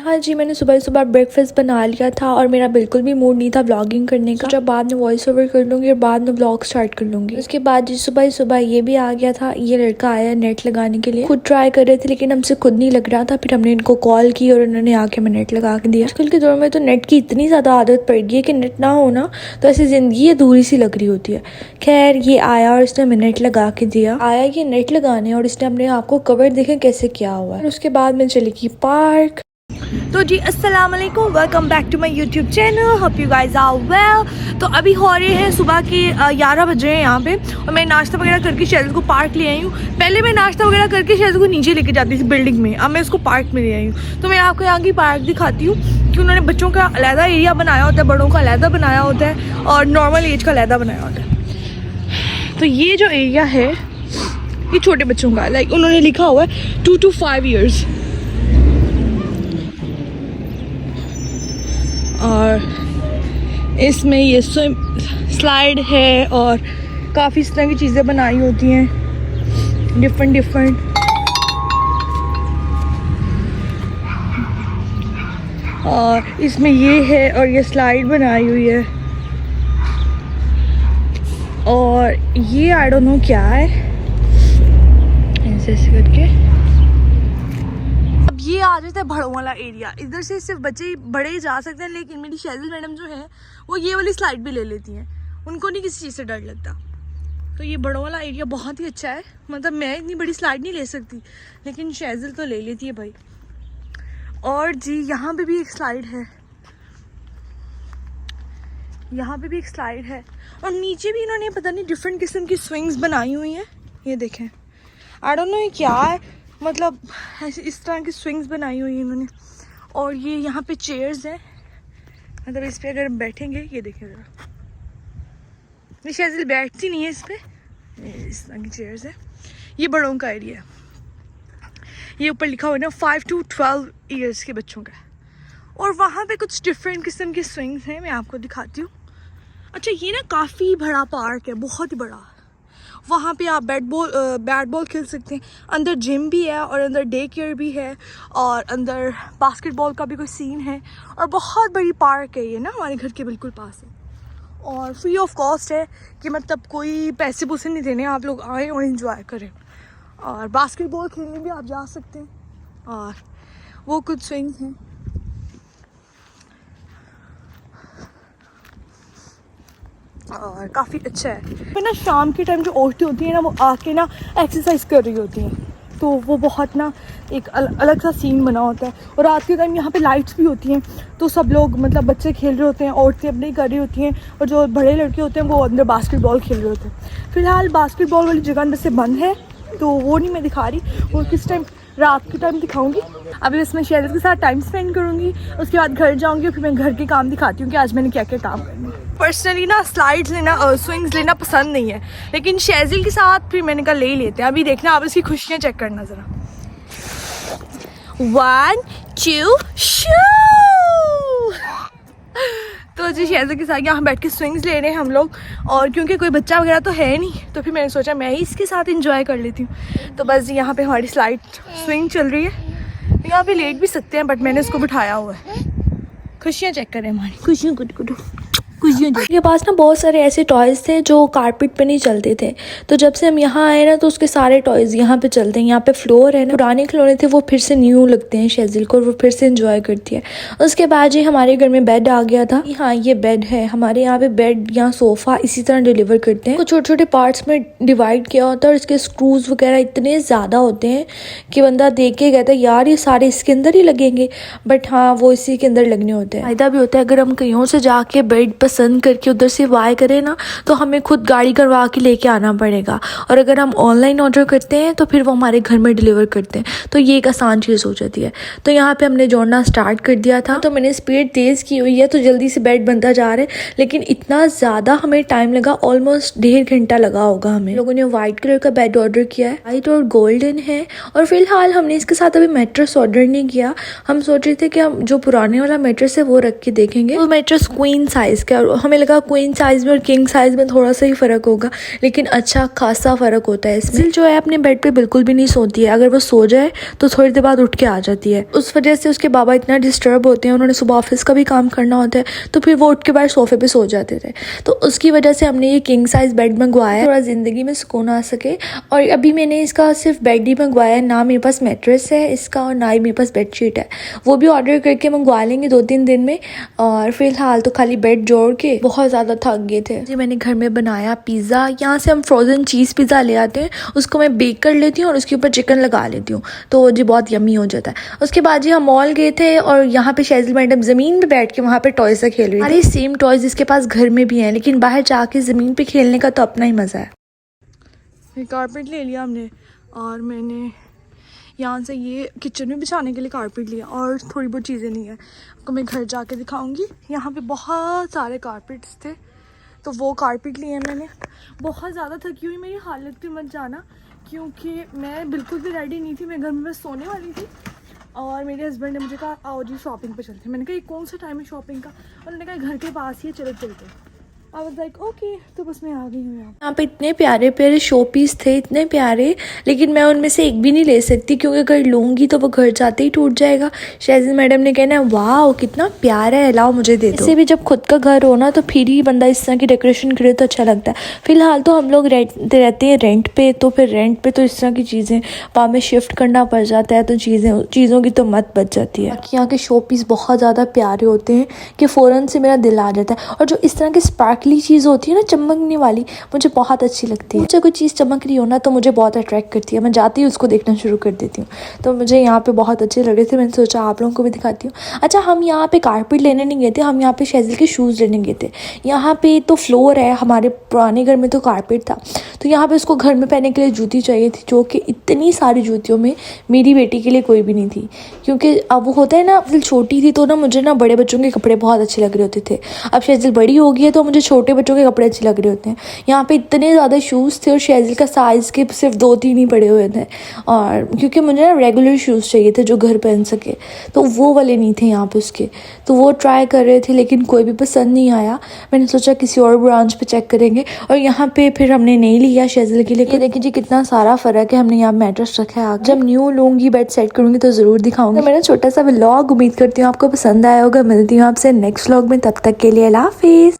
हाँ जी, मैंने सुबह सुबह ब्रेकफास्ट बना लिया था और मेरा बिल्कुल भी मूड नहीं था व्लॉगिंग करने का। जब बाद में वॉइस ओवर कर लूँगी और बाद में व्लॉग स्टार्ट कर लूँगी। उसके बाद जी सुबह सुबह ये भी आ गया था, ये लड़का आया नेट लगाने के लिए। खुद ट्राई कर रहे थे लेकिन हमसे खुद नहीं लग रहा था। फिर हमने इनको कॉल की और उन्होंने आके हमें नेट लगा के दिया। आजकल के दौर में तो नेट की इतनी ज़्यादा आदत पड़ गई है कि नेट ना हो ना तो ऐसी ज़िंदगी अधूरी सी लग रही होती है। खैर ये आया और इसने हमें नेट लगा के दिया। आया ये नेट लगाने और इसने अपने आप को कवर देखे कैसे किया हुआ है। उसके बाद मैं चली गई पार्क। तो जी अस्सलाम वालेकुम, welcome back to my YouTube channel, hope you guys are well. तो अभी हो रहे हैं सुबह के 11 बज रहे हैं यहाँ पे और मैं नाश्ता वगैरह करके शैज़ल को पार्क ले आई हूँ। पहले मैं नाश्ता वगैरह करके शैज़ल को नीचे लेके जाती थी बिल्डिंग में, अब मैं उसको पार्क में ले आई हूँ। तो मैं आपको यहाँ की पार्क दिखाती हूँ कि उन्होंने बच्चों का अलहदा एरिया बनाया होता है, बड़ों का अलहदा बनाया होता है और नॉर्मल एज का अलहदा बनाया होता है। तो ये जो एरिया है ये छोटे बच्चों का, लाइक उन्होंने लिखा हुआ है 2 to 5 years। और इसमें ये स्लाइड है और काफ़ी इस तरह की चीज़ें बनाई होती हैं डिफरेंट। और इसमें ये है और ये स्लाइड बनाई हुई है और ये आई डोंट नो क्या है, ऐसे करके। ये आ जाता है बड़ों वाला एरिया, इधर से सिर्फ बच्चे बड़े ही जा सकते हैं, लेकिन मेरी शैज़ल मैडम जो है वो ये वाली स्लाइड भी ले लेती हैं, उनको नहीं किसी चीज़ से डर लगता। तो ये बड़ों वाला एरिया बहुत ही अच्छा है। मतलब मैं इतनी बड़ी स्लाइड नहीं ले सकती लेकिन शैज़ल तो ले लेती है भाई। और जी यहाँ पे भी एक स्लाइड है, यहाँ पे भी एक स्लाइड है और नीचे भी इन्होंने पता नहीं डिफरेंट किस्म की स्विंग्स बनाई हुई हैं। ये देखें, आई डोंट नो ये क्या है, मतलब ऐसे इस तरह की स्विंग्स बनाई हुई हैं इन्होंने। और ये यहाँ पे चेयर्स हैं, मतलब इस पे अगर हम बैठेंगे, ये देखें ज़रा, ये शैज़ल बैठती नहीं है इस पे, इस तरह की चेयर्स है। ये बड़ों का एरिया है, ये ऊपर लिखा हुआ है ना 5 to 12 years के बच्चों का। और वहाँ पे कुछ डिफरेंट किस्म की स्विंग्स हैं, मैं आपको दिखाती हूँ। अच्छा ये ना काफ़ी बड़ा पार्क है, बहुत ही बड़ा। वहाँ पे आप बैट बॉल खेल सकते हैं। अंदर जिम भी है और अंदर डे केयर भी है और अंदर बास्केटबॉल का भी कोई सीन है। और बहुत बड़ी पार्क है ये ना, हमारे घर के बिल्कुल पास है और फ्री ऑफ कॉस्ट है कि मतलब कोई पैसे पूसे नहीं देने, आप लोग आएँ और इन्जॉय करें। और बास्केटबॉल खेलने भी आप जा सकते हैं और वो कुछ स्विंग्स हैं। और काफ़ी अच्छा है। फिर ना शाम के टाइम जो औरतें होती हैं ना वो आके ना एक्सरसाइज कर रही होती हैं, तो वो बहुत ना एक अलग सा सीन बना होता है। और रात के टाइम यहाँ पे लाइट्स भी होती हैं, तो सब लोग मतलब बच्चे खेल रहे होते हैं, औरतें अपने कर रही होती हैं और जो बड़े लड़के होते हैं वो अंदर बास्केटबॉल खेल रहे होते हैं। फ़िलहाल बास्केटबॉल वाली जगह अंदर से बंद है तो वो नहीं मैं दिखा रही, वो किस टाइम रात के टाइम दिखाऊंगी। अभी बस मैं शैज़ल के साथ टाइम स्पेंड करूँगी, उसके बाद घर जाऊँगी और फिर मैं घर के काम दिखाती हूँ कि आज मैंने क्या क्या काम करना है। पर्सनली ना स्लाइड्स लेना स्विंग्स लेना पसंद नहीं है, लेकिन शैज़ल के साथ फिर मैंने कहा ले ही लेते हैं। अभी देखना आप इसकी खुशियाँ चेक करना ज़रा। 1 2 शू। तो जी शैज़ल के साथ यहाँ बैठ के स्विंग्स ले रहे हैं हम लोग। और क्योंकि कोई बच्चा वगैरह तो है नहीं तो फिर मैंने सोचा मैं ही इसके साथ इंजॉय कर लेती हूँ। तो बस यहाँ पे हमारी स्लाइड स्विंग चल रही है, यहाँ पे लेट भी सकते हैं बट मैंने उसको बिठाया हुआ है। खुशियाँ चेक करें हमारी, खुशियाँ कुछ के पास ना बहुत सारे ऐसे टॉयज़ थे जो कारपेट पे नहीं चलते थे। तो जब से हम यहाँ आए ना तो उसके सारे टॉयज़ यहाँ पे चलते हैं। यहाँ पे फ्लोर है ना, पुराने खिलौने थे वो फिर से न्यू लगते हैं शैज़ल को, वो फिर से एंजॉय करती है। उसके बाद जी हमारे घर में बेड आ गया था। हाँ ये बेड है, हमारे यहाँ पे बेड या सोफ़ा इसी तरह डिलीवर करते हैं। तो छोटे छोटे पार्ट्स में डिवाइड किया होता है और इसके स्क्रूज वगैरह इतने ज़्यादा होते हैं कि बंदा देख के कहता है यार ये सारे इसके अंदर ही लगेंगे, बट हाँ वो इसी के अंदर लगने होते हैं। फ़ायदा भी होता है, अगर हम कहीं से जाके बेड पसंद करके उधर से बाय करें ना तो हमें खुद गाड़ी करवा के लेके आना पड़ेगा, और अगर हम ऑनलाइन ऑर्डर करते हैं तो फिर वो हमारे घर में डिलीवर करते हैं। तो ये एक आसान चीज़ हो जाती है। तो यहाँ पे हमने जोड़ना स्टार्ट कर दिया था, तो मैंने स्पीड तेज़ की हुई है तो जल्दी से बेड बनता जा रहा है, लेकिन इतना ज़्यादा हमें टाइम लगा, ऑलमोस्ट 1.5 घंटा लगा होगा हमें। लोगों ने वाइट कलर का बेड ऑर्डर किया है, वाइट और गोल्डन है। और फिलहाल हमने इसके साथ अभी मैट्रेस ऑर्डर नहीं किया, हम सोच रहे थे कि हम जो पुराने वाला मैट्रेस है वो रख के देखेंगे। वो मैट्रेस क्वीन साइज़ का और हमें लगा क्वीन साइज़ में और किंग साइज़ में थोड़ा सा ही फ़र्क होगा, लेकिन अच्छा खासा फ़र्क होता है इसमें। जो है अपने बेड पे बिल्कुल भी नहीं सोती है, अगर वो सो जाए तो थोड़ी देर बाद उठ के आ जाती है। उस वजह से उसके बाबा इतना डिस्टर्ब होते हैं, उन्होंने सुबह ऑफिस का भी काम करना होता है, तो फिर वो उठ के बाहर सोफे पे सो जाते थे। तो उसकी वजह से हमने ये किंग साइज़ बेड मंगवाया, थोड़ा ज़िंदगी में सुकून आ सके। और अभी मैंने इसका सिर्फ बेड ही मंगवाया है, ना मेरे पास मैट्रेस है इसका और ना ही मेरे पास बेडशीट है। वो भी ऑर्डर करके मंगवा लेंगे 2-3 दिन में। और फिलहाल तो खाली बेड जोड़ के बहुत ज़्यादा थक गए थे जी। मैंने घर में बनाया पिज़्ज़ा, यहाँ से हम फ्रोज़न चीज़ पिज़्ज़ा ले आते हैं, उसको मैं बेक कर लेती हूँ और उसके ऊपर चिकन लगा लेती हूँ, तो जी बहुत यम्मी हो जाता है। उसके बाद जी हम मॉल गए थे और यहाँ पे शेज़ल मैडम ज़मीन पे बैठ के वहाँ पे टॉयज़ से खेल रही थी। अरे सेम टॉयज़ इसके पास घर में भी हैं, लेकिन बाहर जाके ज़मीन पे खेलने का तो अपना ही मज़ा है। कारपेट ले लिया हमने और मैंने यहाँ से ये किचन में बिछाने के लिए कारपेट लिया और थोड़ी बहुत चीज़ें ली हैं, आपको मैं घर जाके दिखाऊंगी। यहाँ पे बहुत सारे कारपेट्स थे, तो वो कारपेट लिए हैं मैंने। बहुत ज़्यादा थकी हुई मेरी हालत पे मत जाना, क्योंकि मैं बिल्कुल भी रेडी नहीं थी, मैं घर में बस सोने वाली थी। और मेरे हस्बैंड ने मुझे कहा आओ जी शॉपिंग पे चलते हैं। मैंने कहा ये कौन सा टाइम है शॉपिंग का, और उन्होंने कहा घर के पास ही है, चलो चलते हैं। आई वाज लाइक ओके, तो बस मैं आ गई हूँ। यहाँ पे इतने प्यारे प्यारे शो पीस थे, इतने प्यारे, लेकिन मैं उनमें से एक भी नहीं ले सकती, क्योंकि अगर लूँगी तो वो घर जाते ही टूट जाएगा। शेज़ल मैडम ने कहना वाह कितना प्यारा है, लाओ मुझे दे दो। इससे भी जब खुद का घर हो ना, तो फिर ही बंदा इस तरह की डेकोरेशन करे तो अच्छा लगता है। फिलहाल तो हम लोग रहते हैं रेंट पे, तो फिर रेंट पे तो इस तरह की चीज़ें वहाँ में शिफ्ट करना पड़ जाता है, तो चीज़ों की तो मत बच जाती है। बाकी यहाँ के शो पीस बहुत ज़्यादा प्यारे होते हैं कि फ़ौरन से मेरा दिल आ जाता है। और जो इस तरह के स्पार्कली चीज़ होती है ना, चमकने वाली, मुझे बहुत अच्छी लगती है। मुझे कोई चीज़ चमक रही हो ना तो मुझे बहुत अट्रैक्ट करती है, मैं जाती हूँ उसको देखना शुरू कर देती हूँ। तो मुझे यहाँ पे बहुत अच्छे लग रहे थे, मैंने सोचा आप लोगों को भी दिखाती हूँ। अच्छा, हम यहाँ पे कारपेट लेने नहीं गए थे, हम यहाँ पे शेज़ल के शूज़ लेने गए थे। यहाँ पे तो फ्लोर है, हमारे पुराने घर में तो कारपेट था, तो यहाँ पे उसको घर में पहनने के लिए जूती चाहिए थी, जो कि इतनी सारी जूतियों में मेरी बेटी के लिए कोई भी नहीं थी। क्योंकि अब वो होता है ना, छोटी थी तो ना मुझे ना बड़े बच्चों के कपड़े बहुत अच्छे लग रहे होते थे। अब शेज़ल बड़ी हो गई है तो मुझे छोटे बच्चों के कपड़े अच्छे लग रहे होते हैं। यहाँ पे इतने ज़्यादा शूज़ थे और शेज़ल का साइज़ के सिर्फ 2-3 ही पड़े हुए थे, और क्योंकि मुझे ना रेगुलर शूज़ चाहिए थे जो घर पहन सके, तो वो वाले नहीं थे यहाँ पे उसके। तो वो ट्राई कर रहे थे लेकिन कोई भी पसंद नहीं आया। मैंने सोचा किसी और ब्रांच पे चेक करेंगे, और यहाँ पे फिर हमने नहीं लिया शेज़ल के लिए। देखिए जी कितना सारा फ़र्क है, हमने यहाँ मैट्रेस रखा है। जब न्यू लूँगी, बेड सेट करूँगी तो ज़रूर दिखाऊँगी। मेरा छोटा सा व्लॉग, उम्मीद करती हूँ आपको पसंद आया होगा। मिलती हूँ आपसे नेक्स्ट व्लॉग में, तब तक के लिए अल्लाह हाफिज़।